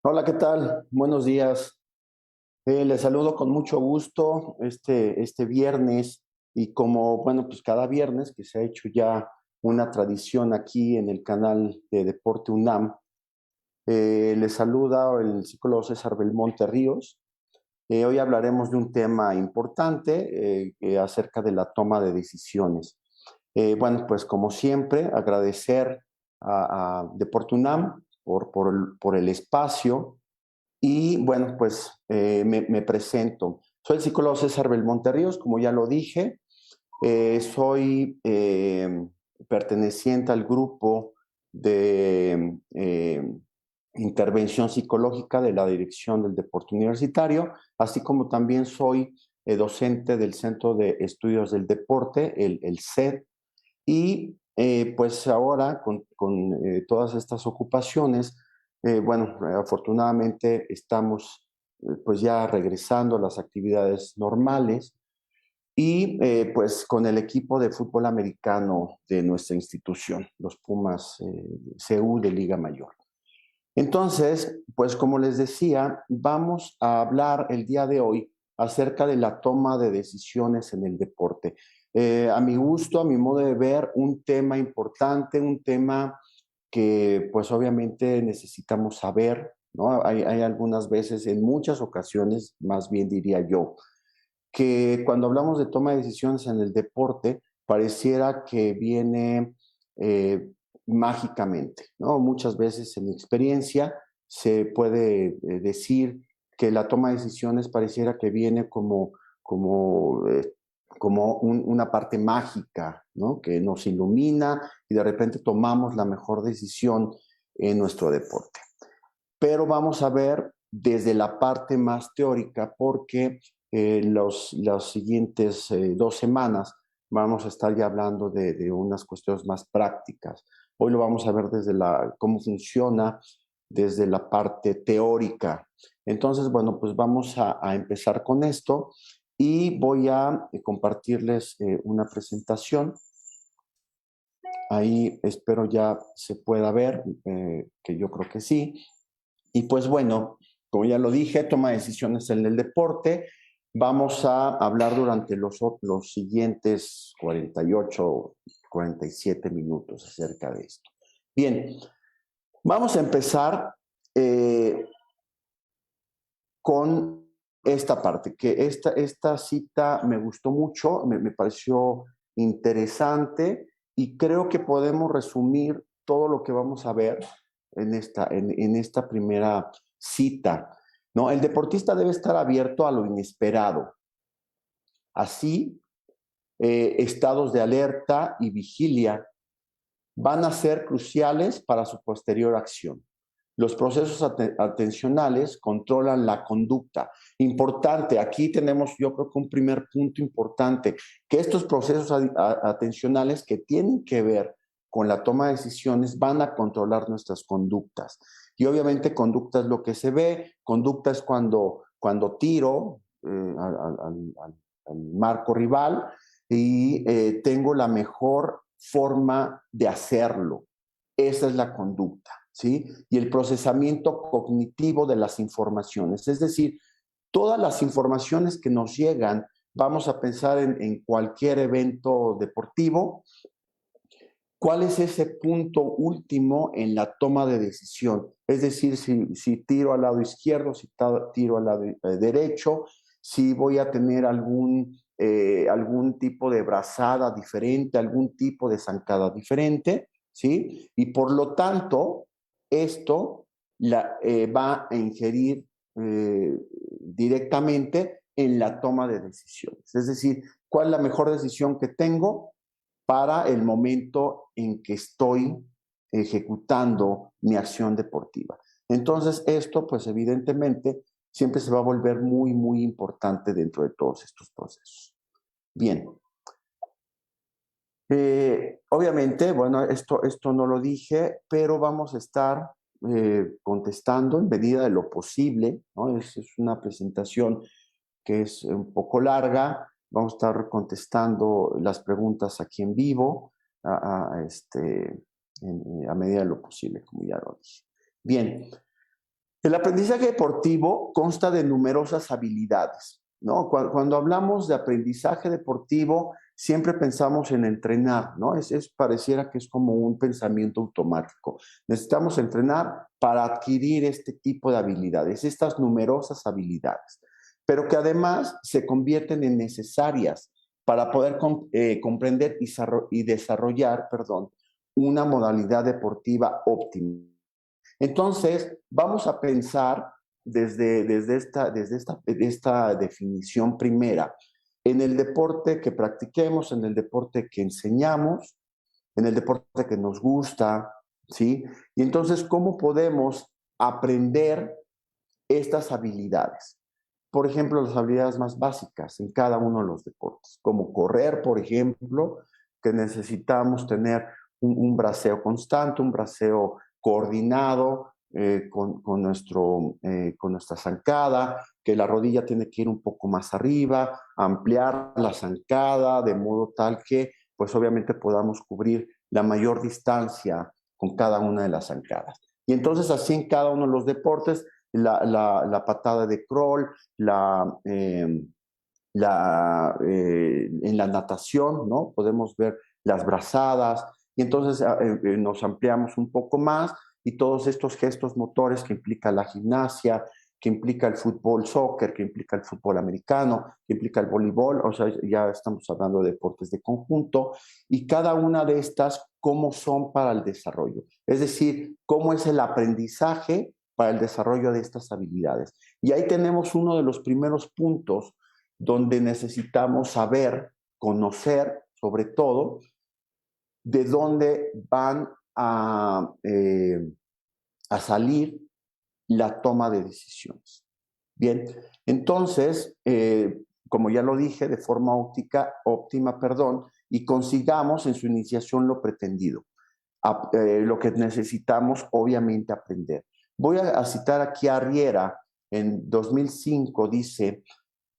Hola, ¿qué tal? Buenos días. Les saludo con mucho gusto este viernes y como, bueno, pues cada viernes que se ha hecho ya una tradición aquí en el canal de Deporte UNAM, les saluda el psicólogo César Belmonte Ríos. Hoy hablaremos de un tema importante acerca de la toma de decisiones. Bueno, pues como siempre, agradecer a Deporte UNAM por el espacio y bueno, pues me presento. Soy el psicólogo César Belmonte Ríos, como ya lo dije. Soy perteneciente al grupo de intervención psicológica de la Dirección del Deporte Universitario, así como también soy docente del Centro de Estudios del Deporte, el CED, y pues ahora con todas estas ocupaciones, bueno, afortunadamente estamos pues ya regresando a las actividades normales y pues con el equipo de fútbol americano de nuestra institución, los Pumas CU de Liga Mayor. Entonces, pues como les decía, vamos a hablar el día de hoy acerca de la toma de decisiones en el deporte. A mi gusto, a mi modo de ver, un tema importante, un tema que pues obviamente necesitamos saber, ¿no? Hay algunas veces, en muchas ocasiones, más bien diría yo, que cuando hablamos de toma de decisiones en el deporte, pareciera que viene mágicamente, ¿no? Muchas veces en mi experiencia se puede decir que la toma de decisiones pareciera que viene como una parte mágica, ¿no? Que nos ilumina y de repente tomamos la mejor decisión en nuestro deporte. Pero vamos a ver desde la parte más teórica porque las siguientes 2 semanas vamos a estar ya hablando de unas cuestiones más prácticas. Hoy lo vamos a ver desde cómo funciona desde la parte teórica. Entonces, bueno, pues vamos a empezar con esto y voy a compartirles una presentación. Ahí espero ya se pueda ver, que yo creo que sí. Y pues bueno, como ya lo dije, toma decisiones en el deporte. Vamos a hablar durante los siguientes 48, 47 minutos acerca de esto. Bien, vamos a empezar eh, con esta parte, que esta cita me gustó mucho, me pareció interesante y creo que podemos resumir todo lo que vamos a ver en esta primera cita, ¿no? El deportista debe estar abierto a lo inesperado. Así, estados de alerta y vigilia van a ser cruciales para su posterior acción. Los procesos atencionales controlan la conducta. Importante, aquí tenemos yo creo que un primer punto importante, que estos procesos atencionales que tienen que ver con la toma de decisiones van a controlar nuestras conductas. Y obviamente conducta es lo que se ve, conducta es cuando tiro al marco rival y tengo la mejor forma de hacerlo. Esa es la conducta, ¿sí? Y el procesamiento cognitivo de las informaciones, es decir, todas las informaciones que nos llegan, vamos a pensar en cualquier evento deportivo, ¿cuál es ese punto último en la toma de decisión? Es decir, si tiro al lado izquierdo, si tiro al lado derecho, si voy a tener algún tipo de brazada diferente, algún tipo de zancada diferente, ¿sí? Y por lo tanto, esto va a ingerir directamente en la toma de decisiones. Es decir, ¿cuál es la mejor decisión que tengo para el momento en que estoy ejecutando mi acción deportiva? Entonces, esto, pues evidentemente, siempre se va a volver muy, muy importante dentro de todos estos procesos. Bien. Obviamente, bueno, esto no lo dije, pero vamos a estar contestando en medida de lo posible, ¿no? Es una presentación que es un poco larga. Vamos a estar contestando las preguntas aquí en vivo a medida de lo posible, como ya lo dije. Bien, El aprendizaje deportivo consta de numerosas habilidades, ¿no? Cuando hablamos de aprendizaje deportivo, siempre pensamos en entrenar, ¿no? Pareciera que es como un pensamiento automático. Necesitamos entrenar para adquirir este tipo de habilidades, estas numerosas habilidades, pero que además se convierten en necesarias para poder comprender y desarrollar, perdón, una modalidad deportiva óptima. Entonces, vamos a pensar desde esta definición primera en el deporte que practiquemos, en el deporte que enseñamos, en el deporte que nos gusta, ¿sí? Y entonces, ¿cómo podemos aprender estas habilidades? Por ejemplo, las habilidades más básicas en cada uno de los deportes, como correr, por ejemplo, que necesitamos tener un braceo constante, un braceo coordinado con nuestra zancada, que la rodilla tiene que ir un poco más arriba, ampliar la zancada de modo tal que, pues obviamente podamos cubrir la mayor distancia con cada una de las zancadas. Y entonces así en cada uno de los deportes, la patada de crawl, en la natación, ¿no? Podemos ver las brazadas y entonces nos ampliamos un poco más y todos estos gestos motores que implica la gimnasia, que implica el fútbol, soccer, que implica el fútbol americano, que implica el voleibol, o sea, ya estamos hablando de deportes de conjunto, y cada una de estas, cómo son para el desarrollo. Es decir, cómo es el aprendizaje para el desarrollo de estas habilidades. Y ahí tenemos uno de los primeros puntos donde necesitamos saber, conocer, sobre todo, de dónde van a salir la toma de decisiones. Bien, entonces, como ya lo dije, de forma óptima, y consigamos en su iniciación lo pretendido, lo que necesitamos obviamente aprender. Voy a citar aquí a Riera, en 2005 dice: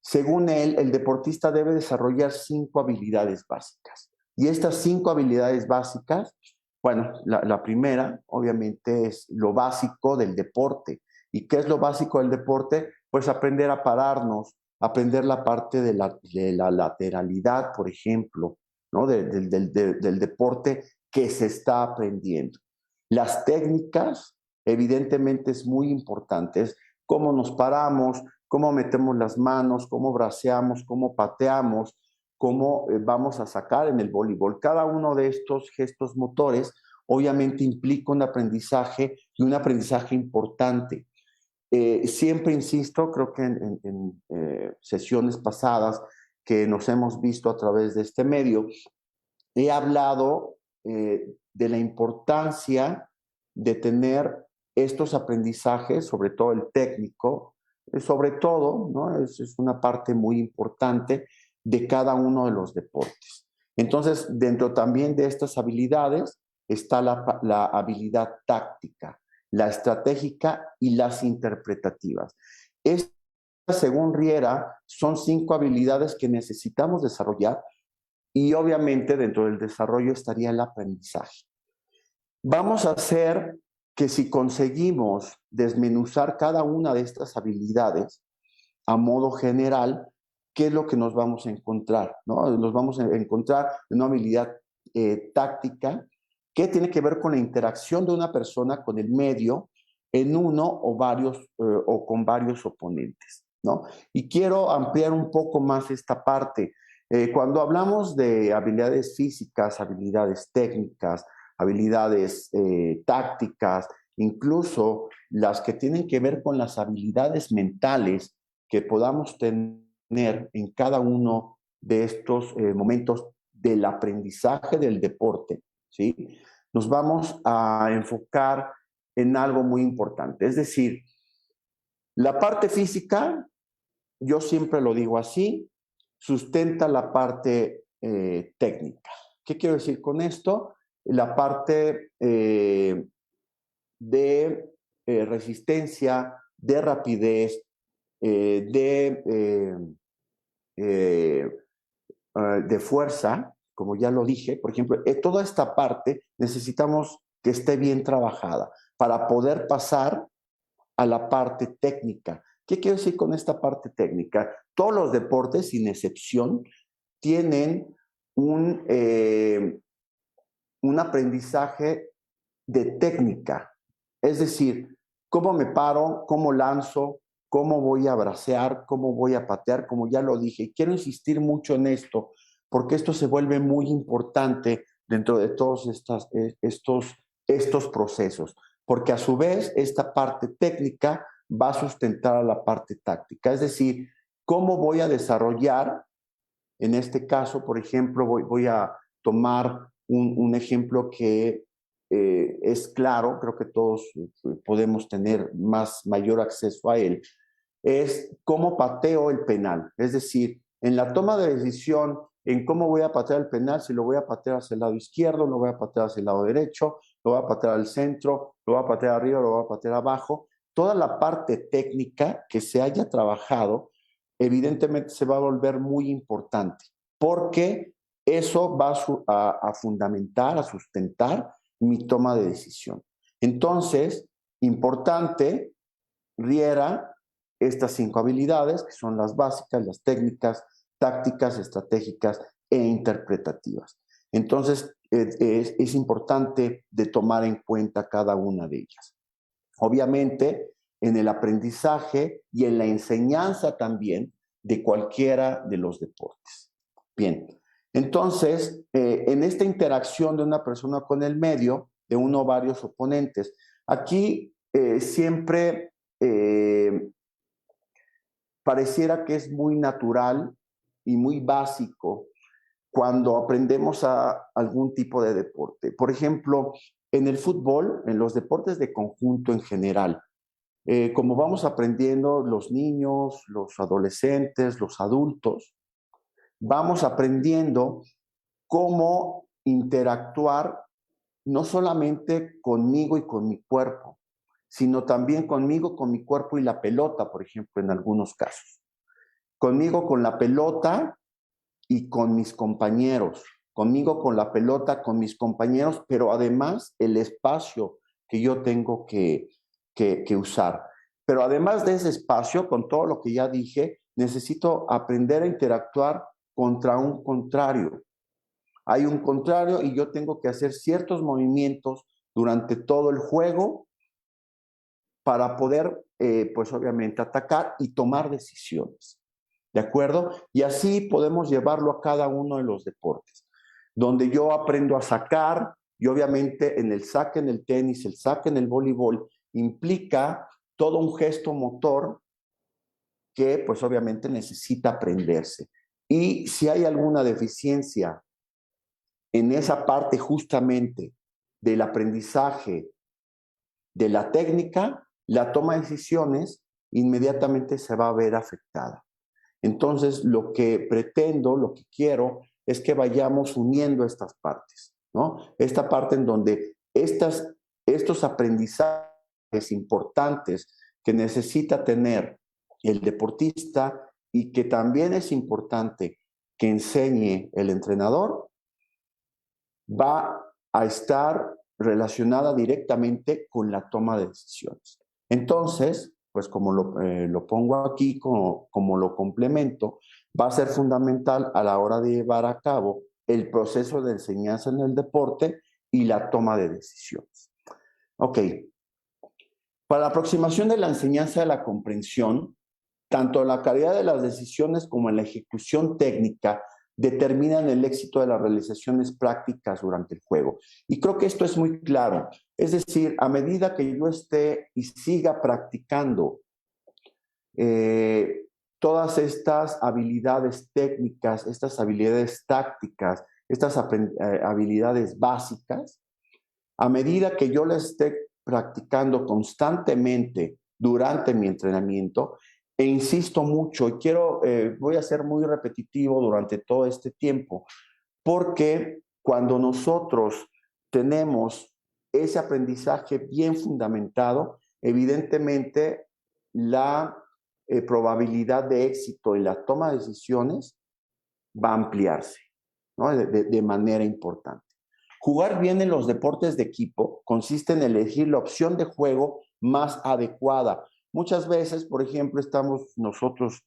según él, el deportista debe desarrollar 5 habilidades básicas. Y estas 5 habilidades básicas, bueno, la primera obviamente es lo básico del deporte. ¿Y qué es lo básico del deporte? Pues aprender a pararnos, aprender la parte de la lateralidad, por ejemplo, ¿no? Del deporte que se está aprendiendo. Las técnicas, evidentemente, es muy importante. Es cómo nos paramos, cómo metemos las manos, cómo braceamos, cómo pateamos, cómo vamos a sacar en el voleibol. Cada uno de estos gestos motores obviamente implica un aprendizaje y un aprendizaje importante. Siempre insisto, creo que en sesiones pasadas que nos hemos visto a través de este medio, he hablado de la importancia de tener estos aprendizajes, sobre todo el técnico, sobre todo, ¿no? Es una parte muy importante de cada uno de los deportes. Entonces, dentro también de estas habilidades está la habilidad táctica, la estratégica y las interpretativas. Estas, según Riera, son 5 habilidades que necesitamos desarrollar y obviamente dentro del desarrollo estaría el aprendizaje. Vamos a hacer que si conseguimos desmenuzar cada una de estas habilidades a modo general, ¿qué es lo que nos vamos a encontrar? ¿No? Nos vamos a encontrar una habilidad táctica que tiene que ver con la interacción de una persona con el medio en uno o con varios oponentes, ¿no? Y quiero ampliar un poco más esta parte. Cuando hablamos de habilidades físicas, habilidades técnicas, habilidades tácticas, incluso las que tienen que ver con las habilidades mentales que podamos tener en cada uno de estos momentos del aprendizaje del deporte, ¿sí? Nos vamos a enfocar en algo muy importante. Es decir, la parte física, yo siempre lo digo así, sustenta la parte técnica. ¿Qué quiero decir con esto? La parte de resistencia, de rapidez, de fuerza, como ya lo dije, por ejemplo, toda esta parte necesitamos que esté bien trabajada para poder pasar a la parte técnica. ¿Qué quiero decir con esta parte técnica? Todos los deportes, sin excepción, tienen un aprendizaje de técnica. Es decir, cómo me paro, cómo lanzo, cómo voy a bracear, cómo voy a patear, como ya lo dije. Quiero insistir mucho en esto, porque esto se vuelve muy importante dentro de todos estos procesos, porque a su vez esta parte técnica va a sustentar a la parte táctica. Es decir, cómo voy a desarrollar, en este caso, por ejemplo, voy a tomar un ejemplo que es claro, creo que todos podemos tener mayor acceso a él, es cómo pateo el penal. Es decir, en la toma de decisión en cómo voy a patear el penal, si lo voy a patear hacia el lado izquierdo, lo voy a patear hacia el lado derecho, lo voy a patear al centro, lo voy a patear arriba, lo voy a patear abajo. Toda la parte técnica que se haya trabajado, evidentemente se va a volver muy importante, porque eso va a fundamentar, a sustentar mi toma de decisión. Entonces, importante, Riera, estas 5 habilidades, que son las básicas, las técnicas, tácticas, estratégicas e interpretativas. Entonces, es importante de tomar en cuenta cada una de ellas. Obviamente, en el aprendizaje y en la enseñanza también de cualquiera de los deportes. Bien, entonces, en esta interacción de una persona con el medio, de uno o varios oponentes, aquí siempre pareciera que es muy natural y muy básico cuando aprendemos a algún tipo de deporte. Por ejemplo, en el fútbol, en los deportes de conjunto en general, como vamos aprendiendo los niños, los adolescentes, los adultos, vamos aprendiendo cómo interactuar no solamente conmigo y con mi cuerpo, sino también conmigo, con mi cuerpo y la pelota, por ejemplo, en algunos casos. Conmigo con la pelota y con mis compañeros. Conmigo con la pelota, con mis compañeros, pero además el espacio que yo tengo que usar. Pero además de ese espacio, con todo lo que ya dije, necesito aprender a interactuar contra un contrario. Hay un contrario y yo tengo que hacer ciertos movimientos durante todo el juego para poder, pues obviamente, atacar y tomar decisiones. ¿De acuerdo? Y así podemos llevarlo a cada uno de los deportes, donde yo aprendo a sacar, y obviamente en el saque en el tenis, el saque en el voleibol, implica todo un gesto motor que pues obviamente necesita aprenderse. Y si hay alguna deficiencia en esa parte justamente del aprendizaje de la técnica, la toma de decisiones inmediatamente se va a ver afectada. Entonces, lo que pretendo, lo que quiero, es que vayamos uniendo estas partes, ¿no? Esta parte en donde estos aprendizajes importantes que necesita tener el deportista y que también es importante que enseñe el entrenador, va a estar relacionada directamente con la toma de decisiones. Entonces, pues como lo pongo aquí, como lo complemento, va a ser fundamental a la hora de llevar a cabo el proceso de enseñanza en el deporte y la toma de decisiones. Ok, para la aproximación de la enseñanza de la comprensión, tanto la calidad de las decisiones como la ejecución técnica determinan el éxito de las realizaciones prácticas durante el juego. Y creo que esto es muy claro. Es decir, a medida que yo esté y siga practicando todas estas habilidades técnicas, estas habilidades tácticas, estas habilidades básicas, a medida que yo las esté practicando constantemente durante mi entrenamiento, e insisto mucho, y voy a ser muy repetitivo durante todo este tiempo, porque cuando nosotros tenemos ese aprendizaje bien fundamentado, evidentemente la probabilidad de éxito en la toma de decisiones va a ampliarse, ¿no? de manera importante. Jugar bien en los deportes de equipo consiste en elegir la opción de juego más adecuada. Muchas veces, por ejemplo, estamos nosotros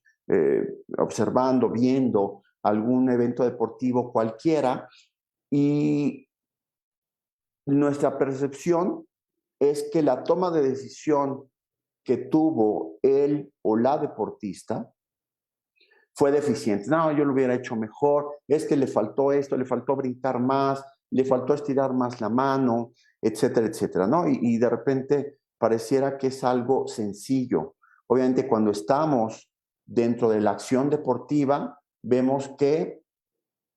observando, viendo algún evento deportivo cualquiera y nuestra percepción es que la toma de decisión que tuvo él o la deportista fue deficiente. No, yo lo hubiera hecho mejor, es que le faltó esto, le faltó brincar más, le faltó estirar más la mano, etcétera, etcétera, ¿no? Y de repente pareciera que es algo sencillo. Obviamente cuando estamos dentro de la acción deportiva, vemos que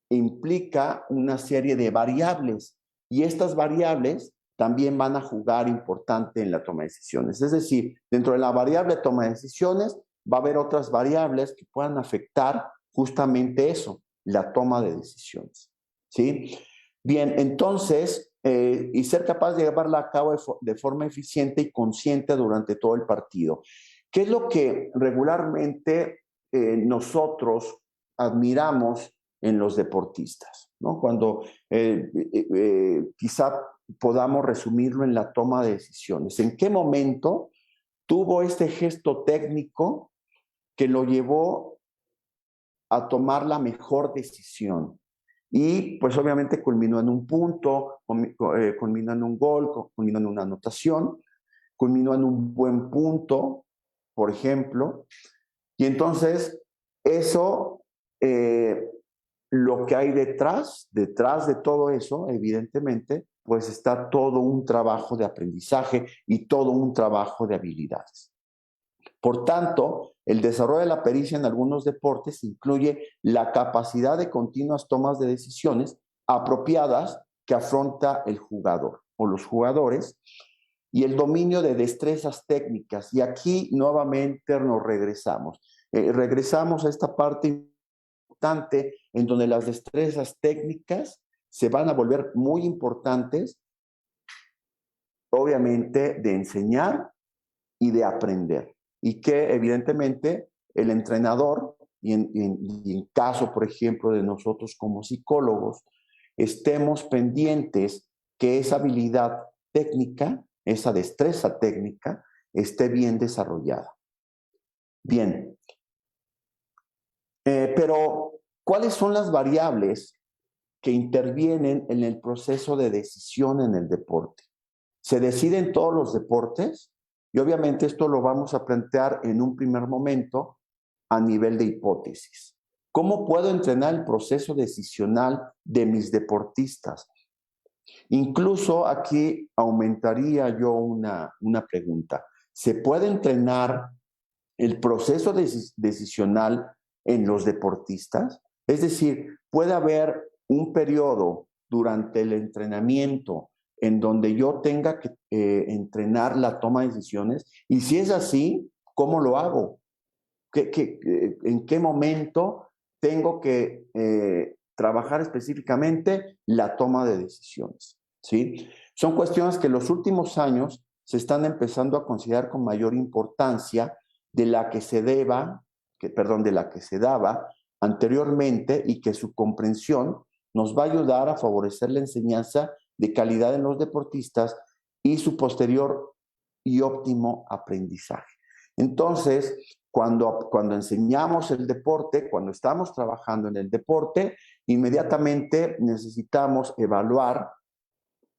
implica una serie de variables y estas variables también van a jugar importante en la toma de decisiones. Es decir, dentro de la variable toma de decisiones va a haber otras variables que puedan afectar justamente eso, la toma de decisiones. ¿Sí? Bien, entonces, y ser capaz de llevarla a cabo de forma eficiente y consciente durante todo el partido. ¿Qué es lo que regularmente nosotros admiramos en los deportistas, ¿no? Cuando quizá podamos resumirlo en la toma de decisiones. ¿En qué momento tuvo este gesto técnico que lo llevó a tomar la mejor decisión? Y pues obviamente culminó en un punto, culminó en un gol, culminó en una anotación, culminó en un buen punto, por ejemplo. Y entonces eso, lo que hay detrás de todo eso, evidentemente, pues está todo un trabajo de aprendizaje y todo un trabajo de habilidades. Por tanto, el desarrollo de la pericia en algunos deportes incluye la capacidad de continuas tomas de decisiones apropiadas que afronta el jugador o los jugadores y el dominio de destrezas técnicas. Y aquí nuevamente nos regresamos. Regresamos a esta parte importante en donde las destrezas técnicas se van a volver muy importantes, obviamente, de enseñar y de aprender. Y que evidentemente el entrenador, y en caso, por ejemplo, de nosotros como psicólogos, estemos pendientes que esa habilidad técnica, esa destreza técnica, esté bien desarrollada. Bien, pero ¿cuáles son las variables que intervienen en el proceso de decisión en el deporte? ¿Se decide en todos los deportes? Y obviamente esto lo vamos a plantear en un primer momento a nivel de hipótesis. ¿Cómo puedo entrenar el proceso decisional de mis deportistas? Incluso aquí aumentaría yo una pregunta. ¿Se puede entrenar el proceso decisional en los deportistas? Es decir, puede haber un periodo durante el entrenamiento en donde yo tenga que entrenar la toma de decisiones, y si es así, ¿cómo lo hago? ¿En qué momento tengo que trabajar específicamente la toma de decisiones? ¿Sí? Son cuestiones que en los últimos años se están empezando a considerar con mayor importancia de la que se daba anteriormente, y que su comprensión nos va a ayudar a favorecer la enseñanza de calidad en los deportistas y su posterior y óptimo aprendizaje. Entonces, cuando enseñamos el deporte, cuando estamos trabajando en el deporte, inmediatamente necesitamos evaluar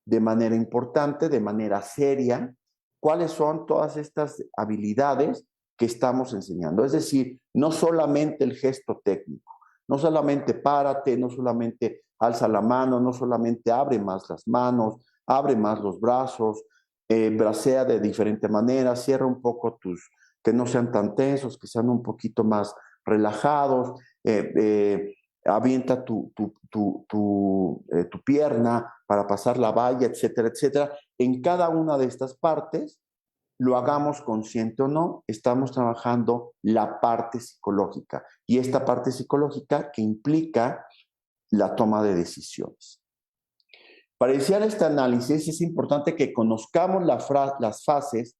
de manera importante, de manera seria, cuáles son todas estas habilidades que estamos enseñando. Es decir, no solamente el gesto técnico, no solamente párate, no solamente alza la mano, no solamente abre más las manos, abre más los brazos, bracea de diferente manera, cierra un poco que no sean tan tensos, que sean un poquito más relajados, avienta tu pierna para pasar la valla, etcétera, etcétera. En cada una de estas partes, lo hagamos consciente o no, estamos trabajando la parte psicológica, y esta parte psicológica que implica la toma de decisiones. Para iniciar este análisis es importante que conozcamos las fases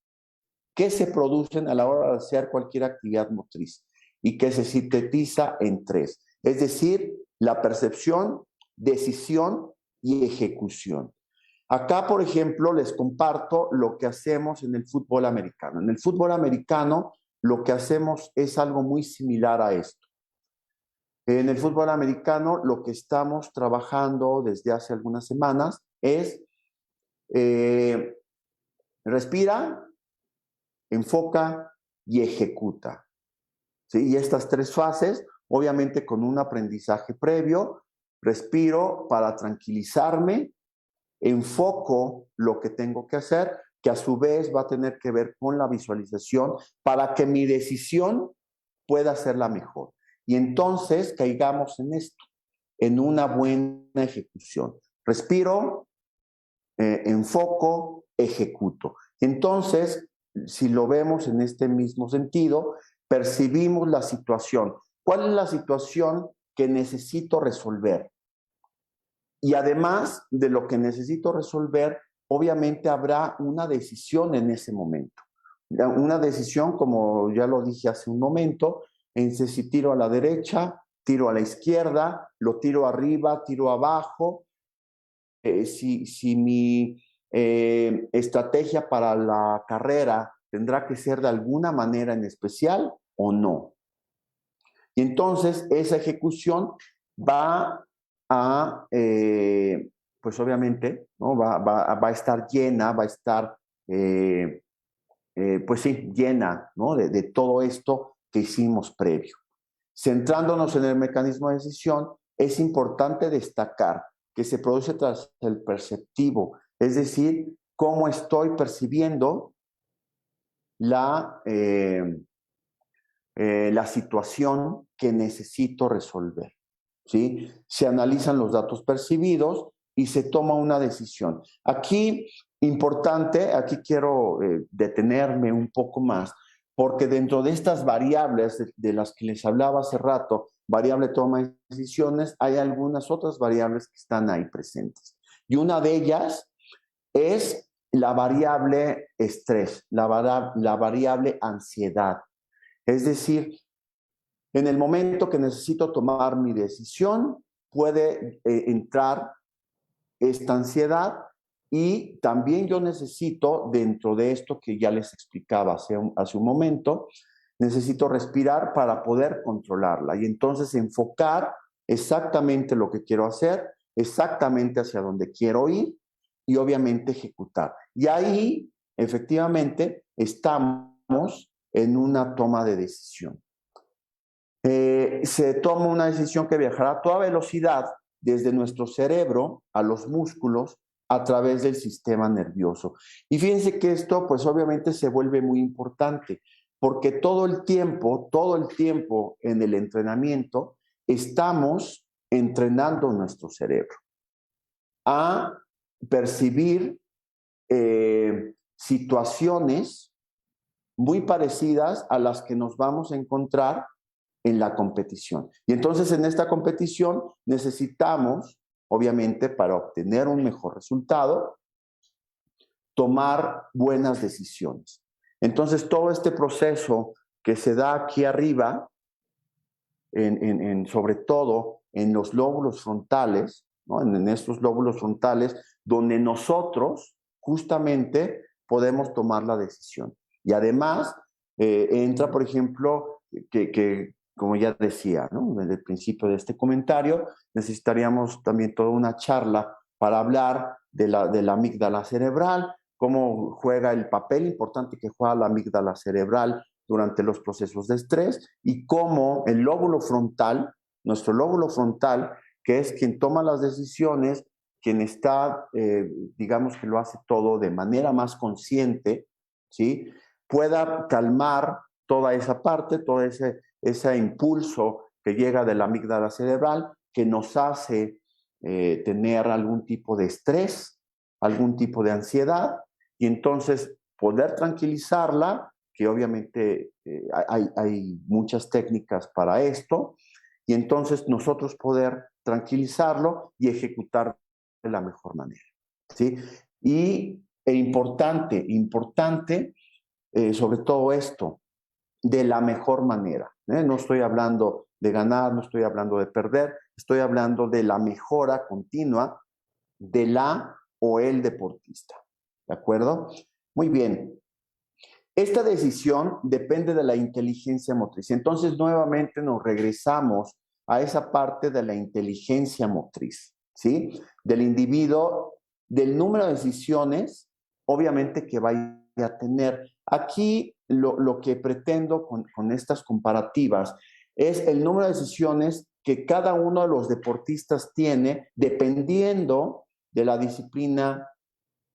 que se producen a la hora de hacer cualquier actividad motriz y que se sintetiza en 3, es decir, la percepción, decisión y ejecución. Acá, por ejemplo, les comparto lo que hacemos en el fútbol americano. En el fútbol americano, lo que hacemos es algo muy similar a esto. En el fútbol americano, lo que estamos trabajando desde hace algunas semanas es eh, respira, enfoca y ejecuta. ¿Sí? Y estas tres fases, obviamente con un aprendizaje previo, respiro para tranquilizarme, enfoco lo que tengo que hacer, que a su vez va a tener que ver con la visualización para que mi decisión pueda ser la mejor. Y entonces caigamos en esto, en una buena ejecución. Respiro, enfoco, ejecuto. Entonces, si lo vemos en este mismo sentido, percibimos la situación. ¿Cuál es la situación que necesito resolver? Y además de lo que necesito resolver, obviamente habrá una decisión en ese momento. Una decisión, como ya lo dije hace un momento, en si tiro a la derecha, tiro a la izquierda, lo tiro arriba, tiro abajo, si mi estrategia para la carrera tendrá que ser de alguna manera en especial o no. Y entonces esa ejecución va a, pues obviamente, ¿no? va a estar llena, va a estar, pues sí, llena, ¿no? de todo esto que hicimos previo. Centrándonos en el mecanismo de decisión, es importante destacar que se produce tras el perceptivo, es decir, cómo estoy percibiendo la, la situación que necesito resolver. ¿Sí? Se analizan los datos percibidos y se toma una decisión. Aquí, importante, aquí quiero detenerme un poco más, porque dentro de estas variables de las que les hablaba hace rato, variable toma de decisiones, hay algunas otras variables que están ahí presentes. Y una de ellas es la variable estrés, la variable ansiedad. Es decir, en el momento que necesito tomar mi decisión, puede entrar esta ansiedad y también yo necesito, dentro de esto que ya les explicaba hace un momento, necesito respirar para poder controlarla y entonces enfocar exactamente lo que quiero hacer, exactamente hacia dónde quiero ir y obviamente ejecutar. Y ahí, efectivamente, estamos en una toma de decisión. Se toma una decisión que viajará a toda velocidad desde nuestro cerebro a los músculos a través del sistema nervioso. Y fíjense que esto pues obviamente se vuelve muy importante porque todo el tiempo en el entrenamiento estamos entrenando nuestro cerebro a percibir situaciones muy parecidas a las que nos vamos a encontrar en la competición. Y entonces en esta competición necesitamos, obviamente, para obtener un mejor resultado, tomar buenas decisiones. Entonces todo este proceso que se da aquí arriba, sobre todo en los lóbulos frontales, ¿no? En estos lóbulos frontales, donde nosotros justamente podemos tomar la decisión. Y además entra, por ejemplo, como ya decía, ¿no? Desde el principio de este comentario, necesitaríamos también toda una charla para hablar de la amígdala cerebral, cómo juega el papel importante que juega la amígdala cerebral durante los procesos de estrés y cómo el lóbulo frontal, nuestro lóbulo frontal, que es quien toma las decisiones, quien está, digamos que lo hace todo de manera más consciente, ¿sí? Pueda calmar toda esa parte, todo ese impulso que llega de la amígdala cerebral, que nos hace tener algún tipo de estrés, algún tipo de ansiedad, y entonces poder tranquilizarla, que obviamente hay muchas técnicas para esto, y entonces nosotros poder tranquilizarlo y ejecutar de la mejor manera, ¿sí? Importante, sobre todo esto, de la mejor manera. No estoy hablando de ganar, no estoy hablando de perder, estoy hablando de la mejora continua, de la o el deportista. ¿De acuerdo? Muy bien. Esta decisión depende de la inteligencia motriz. Entonces, nuevamente nos regresamos a esa parte de la inteligencia motriz, ¿sí? Del individuo, del número de decisiones, obviamente, que vaya a tener. Aquí lo que pretendo con estas comparativas es el número de decisiones que cada uno de los deportistas tiene dependiendo de la disciplina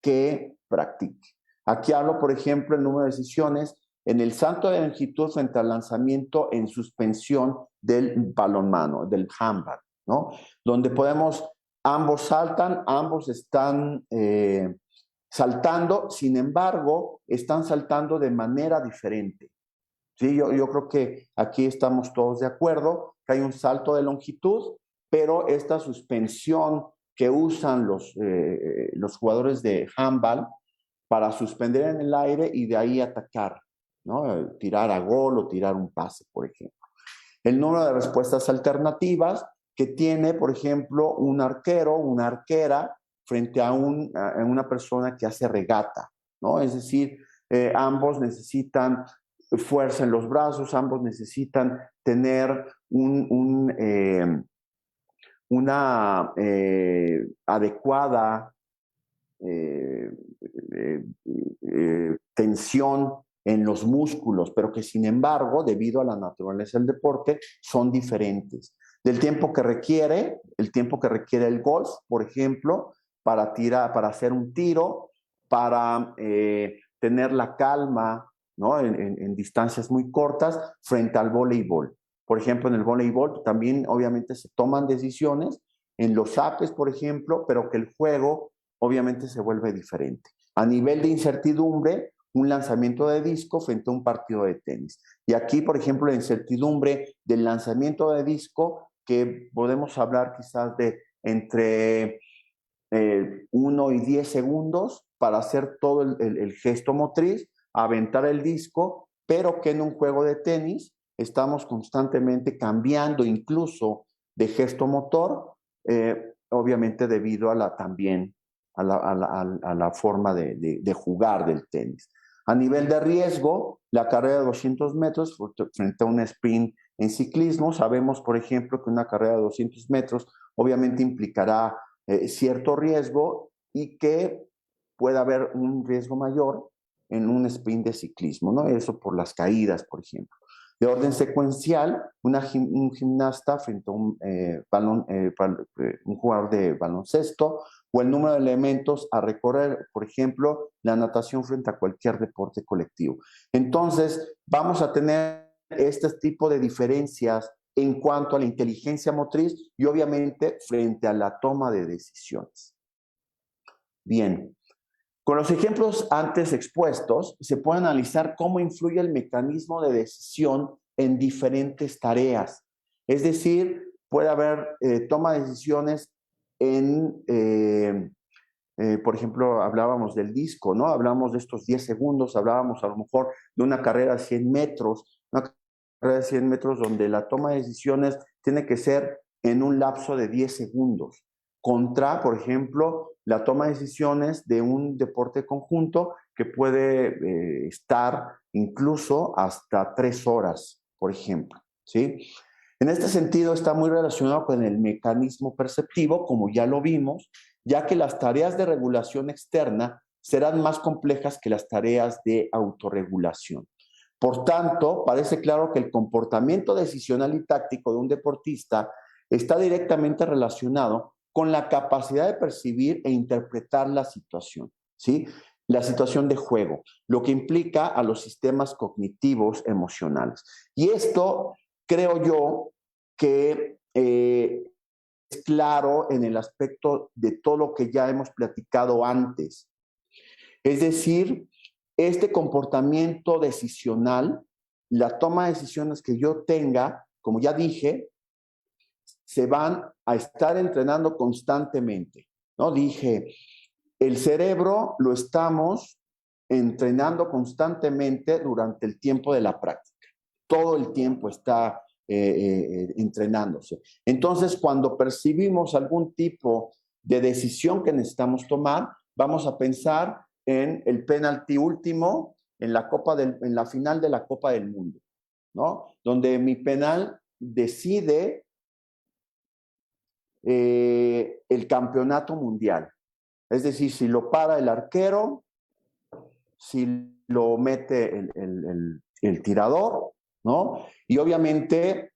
que practique. Aquí hablo, por ejemplo, el número de decisiones en el salto de longitud frente al lanzamiento en suspensión del balonmano, del handball, ¿no? Donde podemos, ambos saltan, ambos están saltando, sin embargo, están saltando de manera diferente. Sí, yo creo que aquí estamos todos de acuerdo, que hay un salto de longitud, pero esta suspensión que usan los jugadores de handball para suspender en el aire y de ahí atacar, ¿no? Tirar a gol o tirar un pase, por ejemplo. El número de respuestas alternativas que tiene, por ejemplo, un arquero, una arquera, frente a una persona que hace regata, ¿no? Es decir, ambos necesitan fuerza en los brazos, ambos necesitan tener una adecuada tensión en los músculos, pero que sin embargo, debido a la naturaleza del deporte, son diferentes. Del tiempo que requiere, el tiempo que requiere el golf, por ejemplo, para hacer un tiro, para tener la calma, ¿no? En distancias muy cortas, frente al voleibol. Por ejemplo, en el voleibol también obviamente se toman decisiones en los saques, por ejemplo, pero que el juego obviamente se vuelve diferente. A nivel de incertidumbre, un lanzamiento de disco frente a un partido de tenis. Y aquí, por ejemplo, la incertidumbre del lanzamiento de disco, que podemos hablar quizás de entre 1 y 10 segundos para hacer todo el gesto motriz, aventar el disco, pero que en un juego de tenis estamos constantemente cambiando incluso de gesto motor, obviamente debido a también a la forma de jugar del tenis. A nivel de riesgo, la carrera de 200 metros frente a un sprint en ciclismo, sabemos, por ejemplo, que una carrera de 200 metros obviamente implicará cierto riesgo y que pueda haber un riesgo mayor en un sprint de ciclismo, ¿no? Eso por las caídas, por ejemplo. De orden secuencial, un gimnasta frente a un jugador de baloncesto, o el número de elementos a recorrer, por ejemplo, la natación frente a cualquier deporte colectivo. Entonces, vamos a tener este tipo de diferencias en cuanto a la inteligencia motriz y obviamente frente a la toma de decisiones. Bien, con los ejemplos antes expuestos, se puede analizar cómo influye el mecanismo de decisión en diferentes tareas. Es decir, puede haber toma de decisiones por ejemplo, hablábamos del disco, ¿no? Hablábamos de estos 10 segundos, hablábamos a lo mejor de una carrera de 100 metros, una carrera de 100 metros donde la toma de decisiones tiene que ser en un lapso de 10 segundos, contra, por ejemplo, la toma de decisiones de un deporte conjunto que puede estar incluso hasta 3 horas, por ejemplo, ¿sí? En este sentido, está muy relacionado con el mecanismo perceptivo, como ya lo vimos, ya que las tareas de regulación externa serán más complejas que las tareas de autorregulación. Por tanto, parece claro que el comportamiento decisional y táctico de un deportista está directamente relacionado con la capacidad de percibir e interpretar la situación, ¿sí? La situación de juego, lo que implica a los sistemas cognitivos emocionales. Y esto, creo yo, que es claro en el aspecto de todo lo que ya hemos platicado antes. Es decir, este comportamiento decisional, la toma de decisiones que yo tenga, como ya dije, se van a estar entrenando constantemente, ¿no? Dije, el cerebro lo estamos entrenando constantemente durante el tiempo de la práctica. Todo el tiempo está entrenándose. Entonces, cuando percibimos algún tipo de decisión que necesitamos tomar, vamos a pensar en el penalti último en la final de la Copa del Mundo, ¿no? Donde mi penal decide el campeonato mundial. Es decir, si lo para el arquero, si lo mete el tirador, ¿no? Y obviamente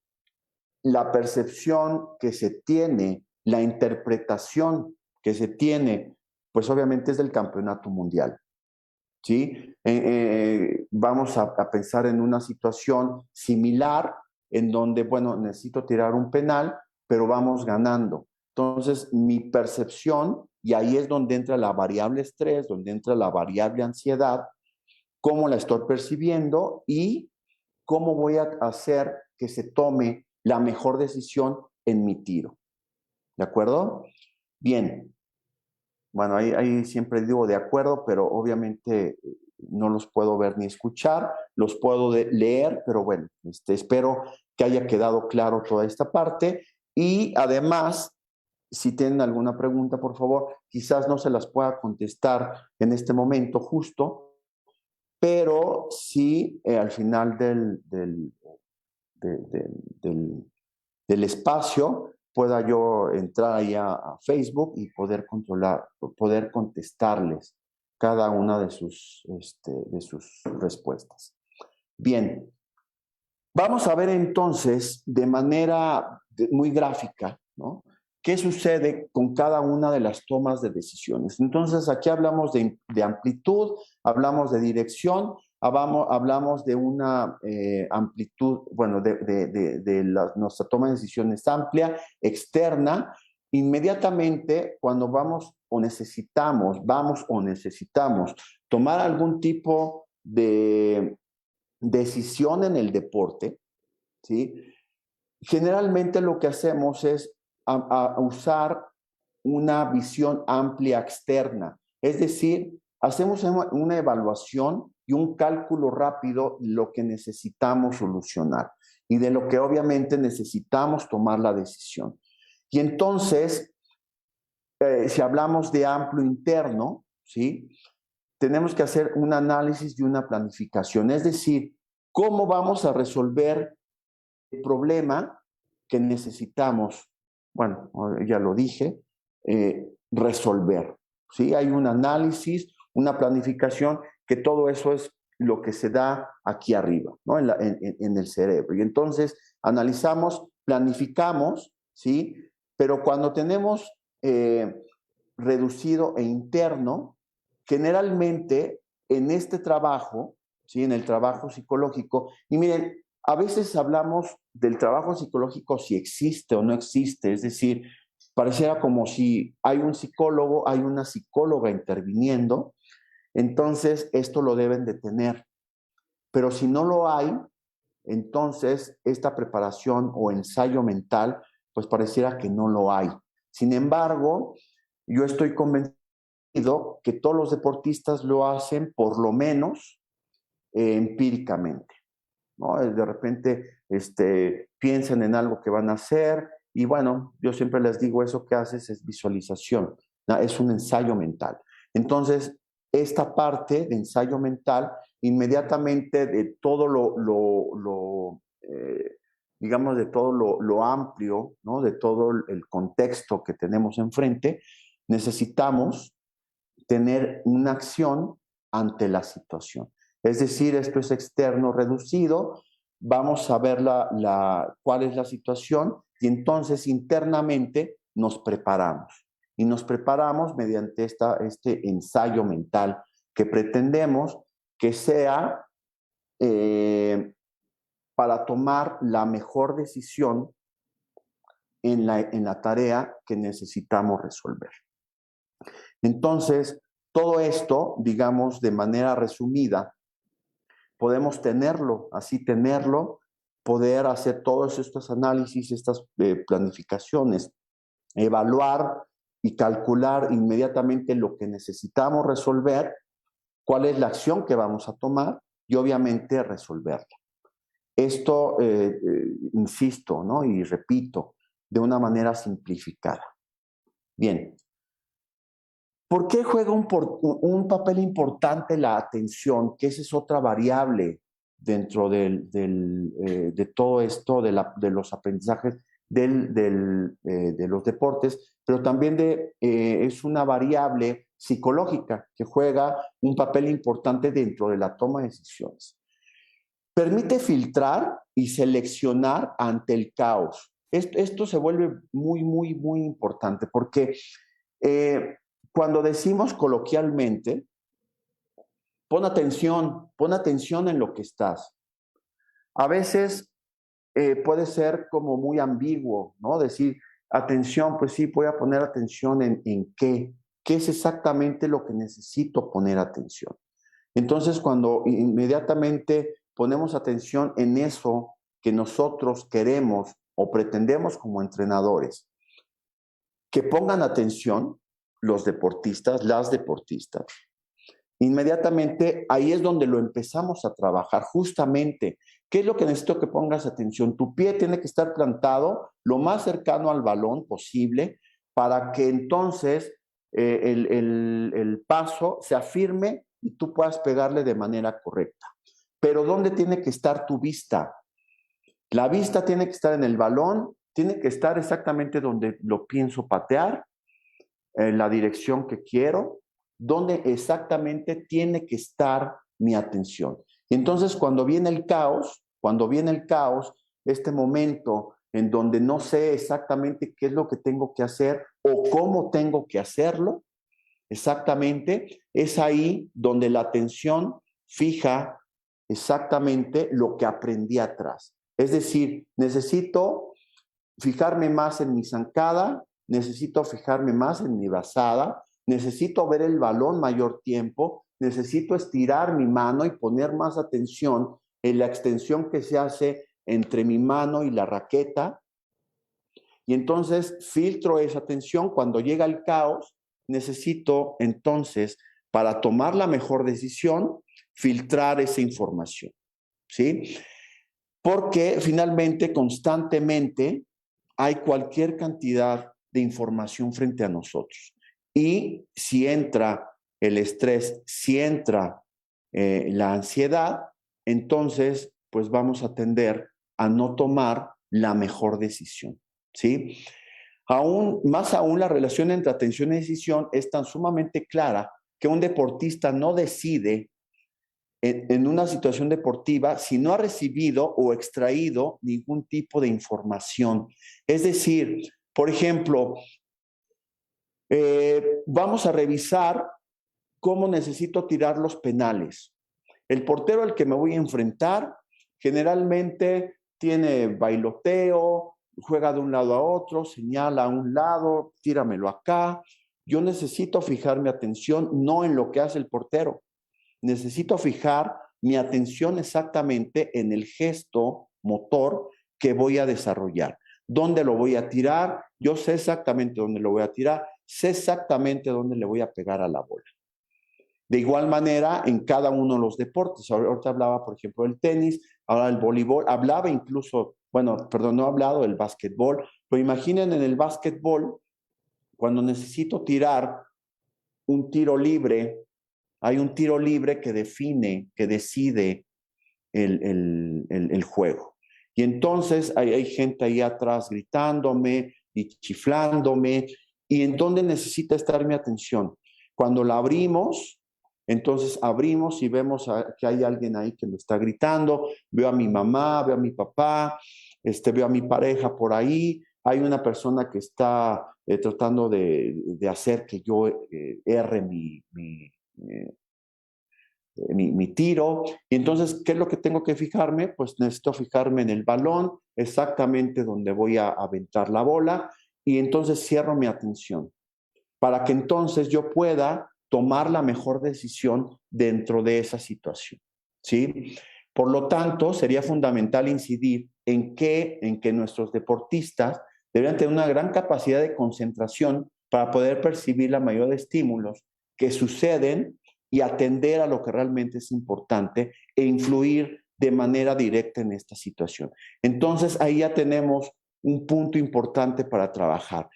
la percepción que se tiene, la interpretación que se tiene, pues obviamente es del campeonato mundial, ¿sí? Vamos a pensar en una situación similar en donde, bueno, necesito tirar un penal, pero vamos ganando. Entonces, mi percepción, y ahí es donde entra la variable estrés, donde entra la variable ansiedad, cómo la estoy percibiendo y cómo voy a hacer que se tome la mejor decisión en mi tiro. ¿De acuerdo? Bien. Bueno, ahí siempre digo de acuerdo, pero obviamente no los puedo ver ni escuchar, los puedo leer, pero bueno, espero que haya quedado claro toda esta parte. Y además, si tienen alguna pregunta, por favor, quizás no se las pueda contestar en este momento justo, pero sí al final de- de- del, del espacio pueda yo entrar ahí a Facebook y poder contestarles cada una de sus respuestas. Bien, vamos a ver entonces de manera muy gráfica, ¿no? ¿Qué sucede con cada una de las tomas de decisiones? Entonces, aquí hablamos de amplitud, hablamos de dirección, hablamos de una amplitud, bueno, nuestra toma de decisiones amplia, externa. Inmediatamente, cuando vamos o necesitamos tomar algún tipo de decisión en el deporte, ¿sí? Generalmente lo que hacemos es a usar una visión amplia externa, es decir, hacemos una evaluación y un cálculo rápido de lo que necesitamos solucionar y de lo que obviamente necesitamos tomar la decisión. Y entonces, si hablamos de amplio interno, ¿sí? Tenemos que hacer un análisis y una planificación, es decir, cómo vamos a resolver el problema que necesitamos, bueno, ya lo dije, resolver. ¿Sí? Hay un análisis, una planificación, que todo eso es lo que se da aquí arriba, ¿no? En el cerebro. Y entonces analizamos, planificamos, ¿sí? Pero cuando tenemos reducido e interno, generalmente en este trabajo, ¿sí? En el trabajo psicológico, y miren, a veces hablamos del trabajo psicológico si existe o no existe, es decir, pareciera como si hay un psicólogo, hay una psicóloga interviniendo, entonces esto lo deben de tener. Pero si no lo hay, entonces esta preparación o ensayo mental, pues pareciera que no lo hay. Sin embargo, yo estoy convencido que todos los deportistas lo hacen por lo menos empíricamente, ¿no? De repente piensan en algo que van a hacer y bueno, yo siempre les digo, eso que haces es visualización, ¿no? Es un ensayo mental. Entonces, esta parte de ensayo mental, inmediatamente de todo digamos, de todo lo amplio, ¿no? De todo el contexto que tenemos enfrente, necesitamos tener una acción ante la situación. Es decir, esto es externo reducido, vamos a ver cuál es la situación y entonces internamente nos preparamos. Y nos preparamos mediante este ensayo mental que pretendemos que sea para tomar la mejor decisión en la tarea que necesitamos resolver. Entonces, todo esto, digamos, de manera resumida, podemos tenerlo, así tenerlo, poder hacer todos estos análisis, estas planificaciones, evaluar y calcular inmediatamente lo que necesitamos resolver, cuál es la acción que vamos a tomar y obviamente resolverla. Esto, insisto, ¿no? Y repito, de una manera simplificada. Bien. ¿Por qué juega un papel importante la atención? Que esa es otra variable dentro de todo esto, de los aprendizajes de los deportes, pero también es una variable psicológica que juega un papel importante dentro de la toma de decisiones. Permite filtrar y seleccionar ante el caos. Esto se vuelve muy, muy, muy importante porque cuando decimos coloquialmente, pon atención en lo que estás. A veces puede ser como muy ambiguo, ¿no? Decir, atención, pues sí, voy a poner atención en qué es exactamente lo que necesito poner atención. Entonces, cuando inmediatamente ponemos atención en eso que nosotros queremos o pretendemos como entrenadores, que pongan atención los deportistas, las deportistas, inmediatamente ahí es donde lo empezamos a trabajar, justamente. ¿Qué es lo que necesito que pongas atención? Tu pie tiene que estar plantado lo más cercano al balón posible para que entonces el paso se afirme y tú puedas pegarle de manera correcta. Pero ¿dónde tiene que estar tu vista? La vista tiene que estar en el balón, tiene que estar exactamente donde lo pienso patear, en la dirección que quiero, donde exactamente tiene que estar mi atención. Y entonces cuando viene el caos, este momento en donde no sé exactamente qué es lo que tengo que hacer o cómo tengo que hacerlo, exactamente, es ahí donde la atención fija exactamente lo que aprendí atrás. Es decir, necesito fijarme más en mi zancada, necesito fijarme más en mi basada, necesito ver el balón mayor tiempo, necesito estirar mi mano y poner más atención en la extensión que se hace entre mi mano y la raqueta. Y entonces filtro esa tensión. Cuando llega el caos, necesito entonces, para tomar la mejor decisión, filtrar esa información, ¿sí? Porque finalmente, constantemente, hay cualquier cantidad de información frente a nosotros. Y si entra el estrés, si entra la ansiedad, entonces pues vamos a tender a no tomar la mejor decisión, ¿sí? Más aún, la relación entre atención y decisión es tan sumamente clara que un deportista no decide en una situación deportiva si no ha recibido o extraído ningún tipo de información. Es decir, por ejemplo, vamos a revisar cómo necesito tirar los penales. El portero al que me voy a enfrentar generalmente tiene bailoteo, juega de un lado a otro, señala a un lado, tíramelo acá. Yo necesito fijar mi atención no en lo que hace el portero, necesito fijar mi atención exactamente en el gesto motor que voy a desarrollar. ¿Dónde lo voy a tirar? Yo sé exactamente dónde lo voy a tirar, sé exactamente dónde le voy a pegar a la bola. De igual manera, en cada uno de los deportes. Ahorita hablaba, por ejemplo, del tenis, ahora del voleibol, hablaba incluso, bueno, perdón, no he hablado del básquetbol, pero imaginen en el básquetbol, cuando necesito tirar un tiro libre, hay un tiro libre que define, que decide el juego. Y entonces hay gente ahí atrás gritándome y chiflándome. ¿Y en dónde necesita estar mi atención? Cuando la abrimos, entonces abrimos y vemos que hay alguien ahí que me está gritando. Veo a mi mamá, veo a mi papá, veo a mi pareja por ahí. Hay una persona que está tratando de hacer que yo erre mi tiro. Y entonces, ¿qué es lo que tengo que fijarme? Pues necesito fijarme en el balón, exactamente donde voy a aventar la bola, y entonces cierro mi atención para que entonces yo pueda tomar la mejor decisión dentro de esa situación, ¿sí? Por lo tanto, sería fundamental incidir en que nuestros deportistas deberían tener una gran capacidad de concentración para poder percibir la mayoría de estímulos que suceden y atender a lo que realmente es importante e influir de manera directa en esta situación. Entonces, ahí ya tenemos un punto importante para trabajar.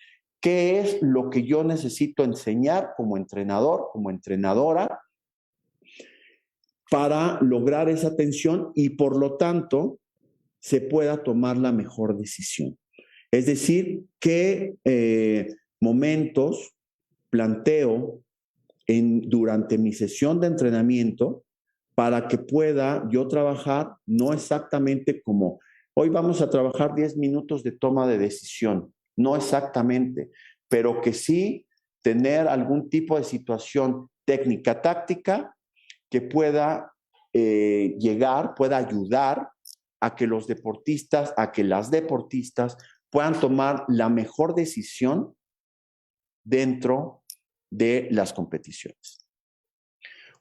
qué es lo que yo necesito enseñar como entrenador, como entrenadora, para lograr esa atención y por lo tanto se pueda tomar la mejor decisión. Es decir, qué momentos planteo durante mi sesión de entrenamiento para que pueda yo trabajar no exactamente como hoy vamos a trabajar 10 minutos de toma de decisión, no exactamente, pero que sí tener algún tipo de situación técnica, táctica que pueda llegar, pueda ayudar a que los deportistas, a que las deportistas puedan tomar la mejor decisión dentro de las competiciones.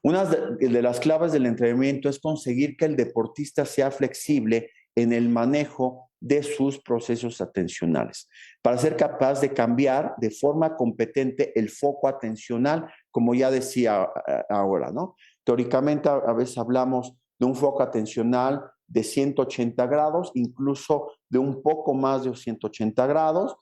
Una de las claves del entrenamiento es conseguir que el deportista sea flexible en el manejo de sus procesos atencionales, para ser capaz de cambiar de forma competente el foco atencional, como ya decía ahora, ¿no? Teóricamente a veces hablamos de un foco atencional de 180 grados, incluso de un poco más de 180 grados,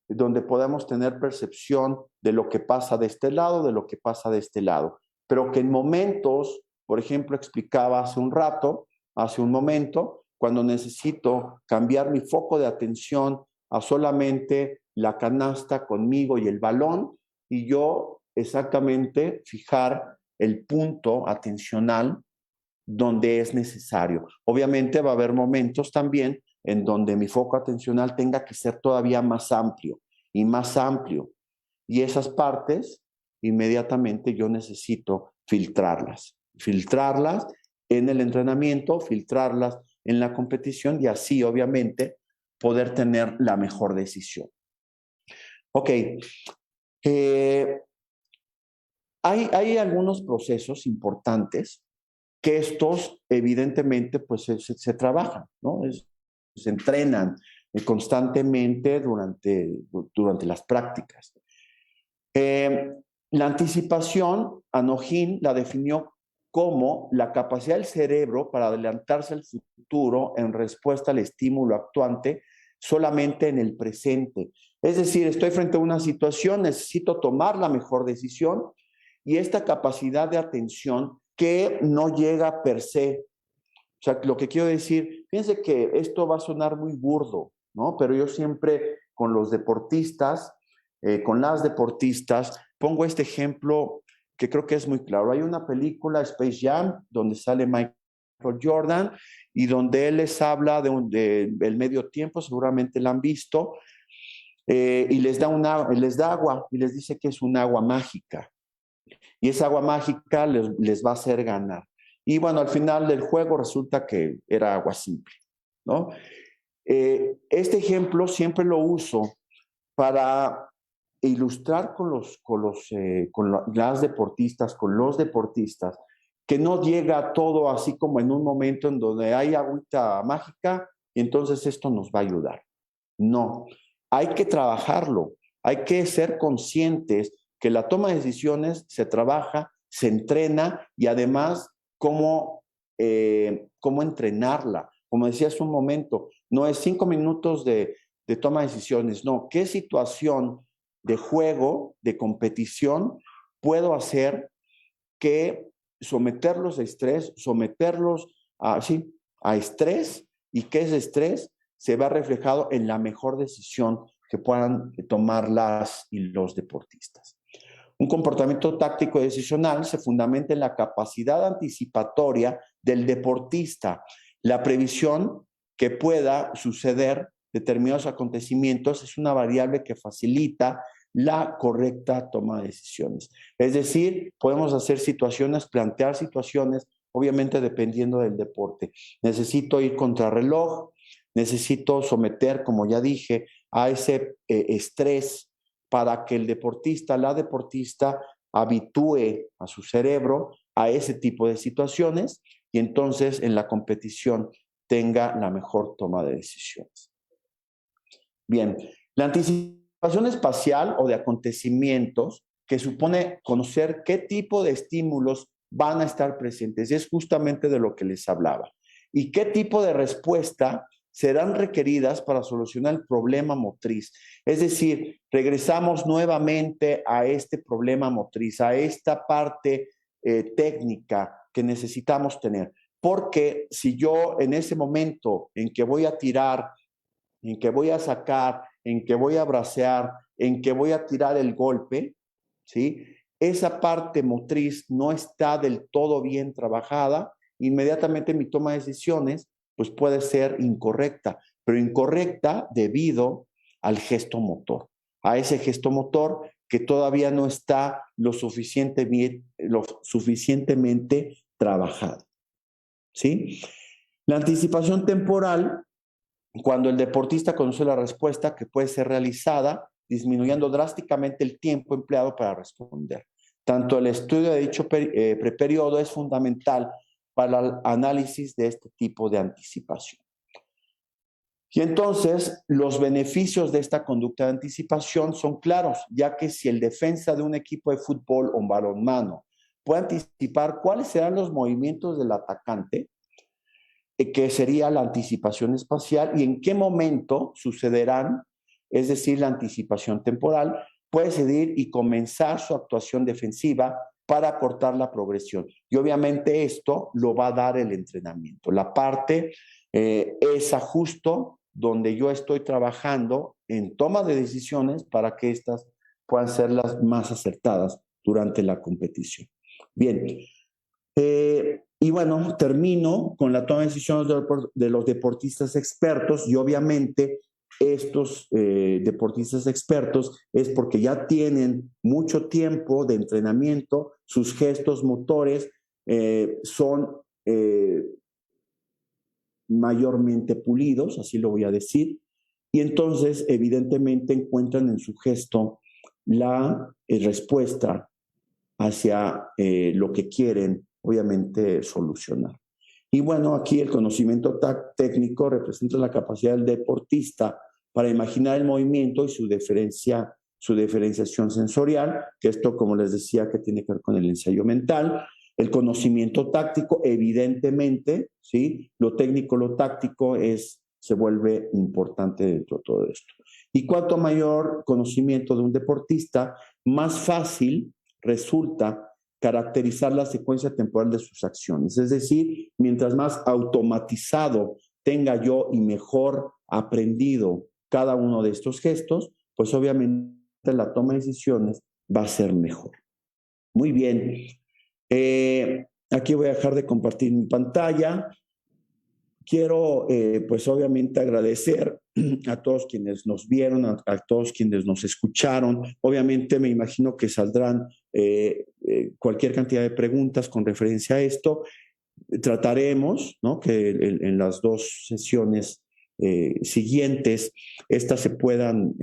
donde podemos tener percepción de lo que pasa de este lado, de lo que pasa de este lado, pero que en momentos, por ejemplo, explicaba hace un momento, cuando necesito cambiar mi foco de atención a solamente la canasta conmigo y el balón, y yo exactamente fijar el punto atencional donde es necesario. Obviamente va a haber momentos también en donde mi foco atencional tenga que ser todavía más amplio y más amplio. Y esas partes, inmediatamente yo necesito filtrarlas en el entrenamiento, filtrarlas en la competición y así, obviamente, poder tener la mejor decisión. Ok, hay algunos procesos importantes que estos evidentemente pues se trabajan, ¿no? Se entrenan constantemente durante las prácticas. La anticipación, Anojín la definió como la capacidad del cerebro para adelantarse al futuro en respuesta al estímulo actuante solamente en el presente. Es decir, estoy frente a una situación, necesito tomar la mejor decisión y esta capacidad de atención que no llega per se. O sea, lo que quiero decir, fíjense que esto va a sonar muy burdo, ¿no? Pero yo siempre con los deportistas, con las deportistas, pongo este ejemplo que creo que es muy claro. Hay una película, Space Jam, donde sale Michael Jordan y donde él les habla del medio tiempo, seguramente la han visto, y les da agua y les dice que es un agua mágica. Y esa agua mágica les va a hacer ganar. Y bueno, al final del juego resulta que era agua simple, ¿no? Este ejemplo siempre lo uso para ilustrar con las deportistas, con los deportistas, que no llega todo así como en un momento en donde hay agüita mágica y entonces esto nos va a ayudar. No, hay que trabajarlo, hay que ser conscientes que la toma de decisiones se trabaja, se entrena y además cómo entrenarla. Como decía hace un momento, no es 5 minutos de toma de decisiones, no, ¿qué situación de juego, de competición puedo hacer que someterlos a estrés, a estrés y que ese estrés se va reflejado en la mejor decisión que puedan tomar las y los deportistas? Un comportamiento táctico y decisional se fundamenta en la capacidad anticipatoria del deportista, la previsión que pueda suceder determinados acontecimientos es una variable que facilita la correcta toma de decisiones. Es decir, podemos hacer situaciones, plantear situaciones, obviamente dependiendo del deporte. Necesito ir contra reloj, necesito someter, como ya dije, a ese estrés para que el deportista, la deportista, habitúe a su cerebro a ese tipo de situaciones y entonces en la competición tenga la mejor toma de decisiones. Bien, la anticipación espacial o de acontecimientos que supone conocer qué tipo de estímulos van a estar presentes, y es justamente de lo que les hablaba. Y qué tipo de respuesta serán requeridas para solucionar el problema motriz. Es decir, regresamos nuevamente a este problema motriz, a esta parte técnica que necesitamos tener. Porque si yo en ese momento en que voy a tirar, en que voy a sacar, en que voy a bracear, en que voy a tirar el golpe, ¿sí? Esa parte motriz no está del todo bien trabajada, inmediatamente mi toma de decisiones pues puede ser incorrecta, pero incorrecta debido al gesto motor, a ese gesto motor que todavía no está lo suficientemente trabajado, ¿sí? La anticipación temporal, cuando el deportista conoce la respuesta que puede ser realizada, disminuyendo drásticamente el tiempo empleado para responder. Tanto el estudio de dicho preperiodo es fundamental para el análisis de este tipo de anticipación. Y entonces, los beneficios de esta conducta de anticipación son claros, ya que si el defensa de un equipo de fútbol o balonmano puede anticipar cuáles serán los movimientos del atacante, que sería la anticipación espacial, y en qué momento sucederán, es decir, la anticipación temporal, puede decidir y comenzar su actuación defensiva para cortar la progresión. Y obviamente esto lo va a dar el entrenamiento. La parte es justo donde yo estoy trabajando en toma de decisiones para que estas puedan ser las más acertadas durante la competición. Bien, y bueno, termino con la toma de decisiones de los deportistas expertos, y obviamente estos deportistas expertos es porque ya tienen mucho tiempo de entrenamiento, sus gestos motores son mayormente pulidos, así lo voy a decir, y entonces evidentemente encuentran en su gesto la respuesta hacia lo que quieren, obviamente, solucionar. Y bueno, aquí el conocimiento técnico representa la capacidad del deportista para imaginar el movimiento y su diferenciación sensorial, que esto, como les decía, que tiene que ver con el ensayo mental. El conocimiento táctico, evidentemente, ¿sí? Lo técnico, lo táctico se vuelve importante dentro de todo esto. Y cuanto mayor conocimiento de un deportista, más fácil resulta caracterizar la secuencia temporal de sus acciones. Es decir, mientras más automatizado tenga yo y mejor aprendido cada uno de estos gestos, pues obviamente la toma de decisiones va a ser mejor. Muy bien. Aquí voy a dejar de compartir mi pantalla. Quiero, pues obviamente, agradecer a todos quienes nos vieron, a todos quienes nos escucharon. Obviamente me imagino que saldrán cualquier cantidad de preguntas con referencia a esto. Trataremos, ¿no?, que en las dos sesiones siguientes, estas se puedan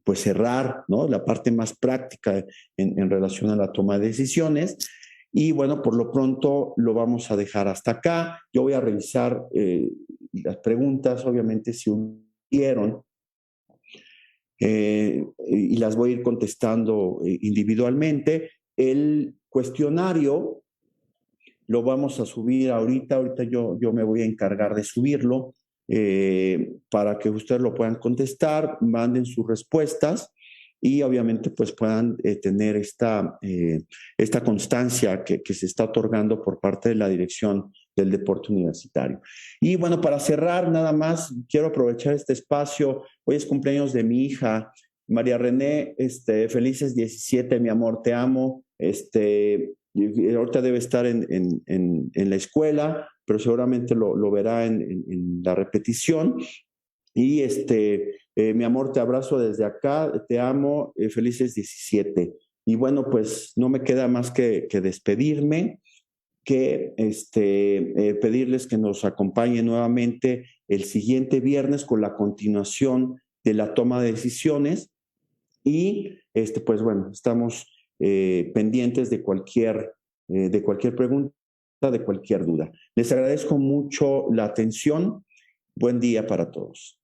pues cerrar, ¿no?, la parte más práctica en relación a la toma de decisiones. Y bueno, por lo pronto lo vamos a dejar hasta acá. Yo voy a revisar las preguntas, obviamente, si hubieron, y las voy a ir contestando individualmente. El cuestionario lo vamos a subir ahorita yo me voy a encargar de subirlo para que ustedes lo puedan contestar, manden sus respuestas y obviamente pues puedan tener esta constancia que se está otorgando por parte de la Dirección del Deporte Universitario. Y bueno, para cerrar, nada más quiero aprovechar este espacio. Hoy es cumpleaños de mi hija, María René. Felices 17, mi amor, te amo. Ahorita debe estar en la escuela, pero seguramente lo verá en la repetición. Y mi amor, te abrazo desde acá, te amo, felices 17. Y bueno, pues no me queda más que despedirme, que pedirles que nos acompañen nuevamente el siguiente viernes con la continuación de la toma de decisiones. Y pues bueno, estamos pendientes de cualquier pregunta, de cualquier duda. Les agradezco mucho la atención. Buen día para todos.